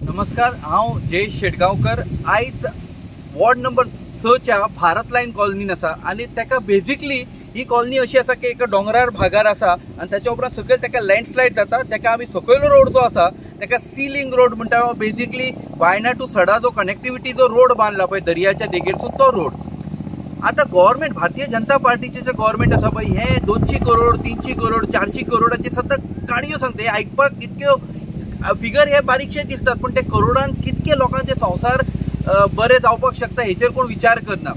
नमस्कार, हांव जयेश शेटगांवकर। आयज वॉर्ड नंबर 6 च्या भारत लायन कॉलनीन आसा आणि तेका बेसिकली ही कॉलनी अशी आसा की एक डोंगरार भागार आसा आणि त्याच्या उपरांत सकयल तेका लँडस्लायड जाता। तेका आमी सकयल रोड जो आसा तेका सीलिंग रोड म्हणटा। बेसिकली वायना टू सडा जो कनेक्टिविटी जो रोड बांधला पळय दर्याच्या देगेरसून तो रोड। आता गव्हर्नमेंट भारतीय जनता पार्टीचे जे गव्हर्नमेंट आसा पळय हे 200 करोड 300 करोड 400 करोडाचे सतत काणयो सांगता। हे आयकपाक इतक्यो फिगर हे बारीकशे दिसतात, पण ते करोडान कितके लोकांचे संसार बरे जावपाक शकता हेचेर कोण विचार करना।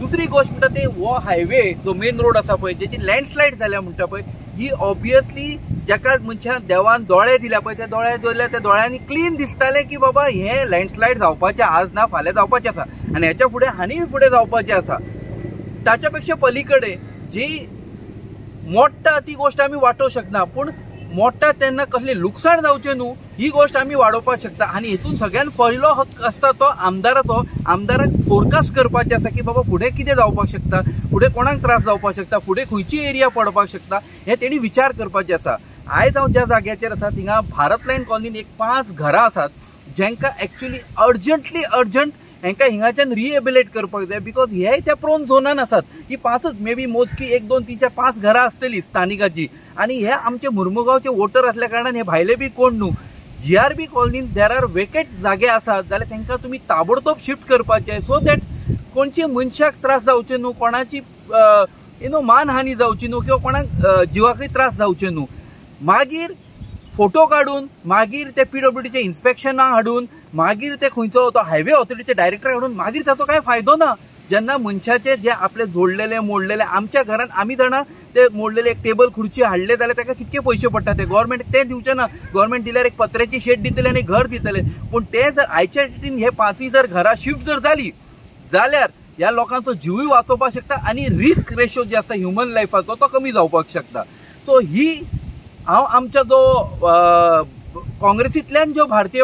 दुसरी गोष्ट म्हणटा ते वो हायवे जो मेन रोड आसा पळय जेची लँडस्लायड जाल्या म्हणटा पळय ही ऑब्वियसली जाका मनशान देवान दोळे दिल्या पळय ते दोळे दोरल्या त्या दोळ्यांनी क्लीन दिसताले की बाबा हे लँडस्लायड जावपाचें आज ना फाल्यां जावपाचें आसा आणि हेच्या फुडें आनी फुडें जावपाचें आसा। ताच्या पेक्षा पलीकडे जी मोडटा ती गोष्ट आमी वाटोवंक शकना, पूण मोडटा तेन्ना कसले लुकसाण जावचें न्हू ही गोष्ट आमी वाडोवपाक शकता। आनी हेतून सगळ्यान पयलो हक्क आसता तो आमदाराचो। आमदाराक फोरकास्ट करपाचें आसा की बाबा फुडें कितें जावपाक शकता, फुडें कोणाक त्रास जावपाक शकता, फुडें खंयची एरिया पडपाक शकता हे तेणी विचार करपाचें आसा। आयज हांव ज्या जाग्याचेर आसा थिंगा भारत लायन कॉलनीन एक 5 घरां आसात जेंका एक्चुअली अर्जंट हेंका हिंगाच्यान रिहेबिलेट करपाक जाय, बिकॉज हे त्या प्रोन झोनान आसात। ही 5च मे बी मोजकी 1 2 3 4 5 घरां आसतली स्थानिकाची आणि हे आमचे मुर्मुगांवचे वोटर असल्या कारणान हे भायले बी कोण न्हू। GRB कॉलनीन देर आर वेकेट जागे आसात जाल्यार तांकां तुमी ताबडतोब शिफ्ट करपाचे सो दॅट कोणचे मनशाक त्रास जावचे न्हू, कोणाची मानहानी जावची न्हू किंवा कोणाक जिवाकय त्रास जावचे न्हू। मागीर फोटो काढून मागीर ते PWDचे इन्स्पेक्शनाक हाडून मागीर ते खंयचो तो हायवे ऑथॉरिटीचे डायरेक्टर हाडून मागीर ताचो काय फायदो ना। जेन्ना मनशाचे जे आपले जोडलेले मोडलेले आमच्या घरान आमी जाणा ते मोडलेले एक टेबल खुर्ची हाडले जाल्यार ताका कितके पयशे पडटा ते गव्हर्नमेंट ते दिवचे ना। गव्हर्नमेंट दिल्यार एक पत्र्याची शेड दितले आनी घर दितले, पूण ते जर आयच्या डेटीन हे 5 जर घरां शिफ्ट जर जाली जाल्यार ह्या लोकांचो जीवय वाचोवपाक शकता आणि रिस्क रेशो जे आसता ह्युमन लायफाचो तो कमी जावपाक शकता। सो ही हांव आमच्या जो काँग्रेसींतल्यान जो भारतीय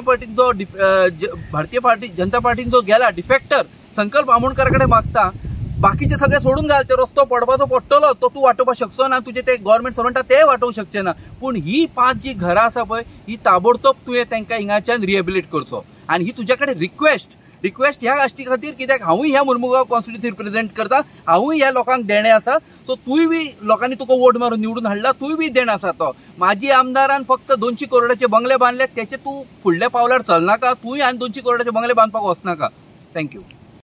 जनता पार्टीन जो गेला डिफेक्टर संकल्प आमोणकर कडेन मागता बाकीचे सगळे सोडून घाल, ते रस्तो पडपाचो पडटलो तो तूं वाटोवपाक शकचो ना, तुजे ते गव्हर्नमेंट सर्वंटा ते वाटोवंक शकचे ना, पूण ही 5 जी घरां आसा पळय ही ताबडतोब तुवें तांकां हिंगाच्यान रिहेबिलेट करचो। आनी ही तुजे कडेन रिक्वेस्ट ह्या गोष्टी खातीर कित्याक हांवूय ह्या मुर्मुगांव कॉन्स्टिट्युन्सी रिप्रेझेंट करता, हांवूय ह्या लोकांक देणे आसा। सो तुय बी लोकांनी तुका वोट मारून निवडून हाडला, तुय बी देण आसा तो। माजी आमदारान फक्त 200 करोडाचे बंगले बांधले, त्याचे तूं फुडल्या पावलार चलनाका, तुय आनी 200 करोडाचे बंगले बांदपाक वचनाका। थँक्यू।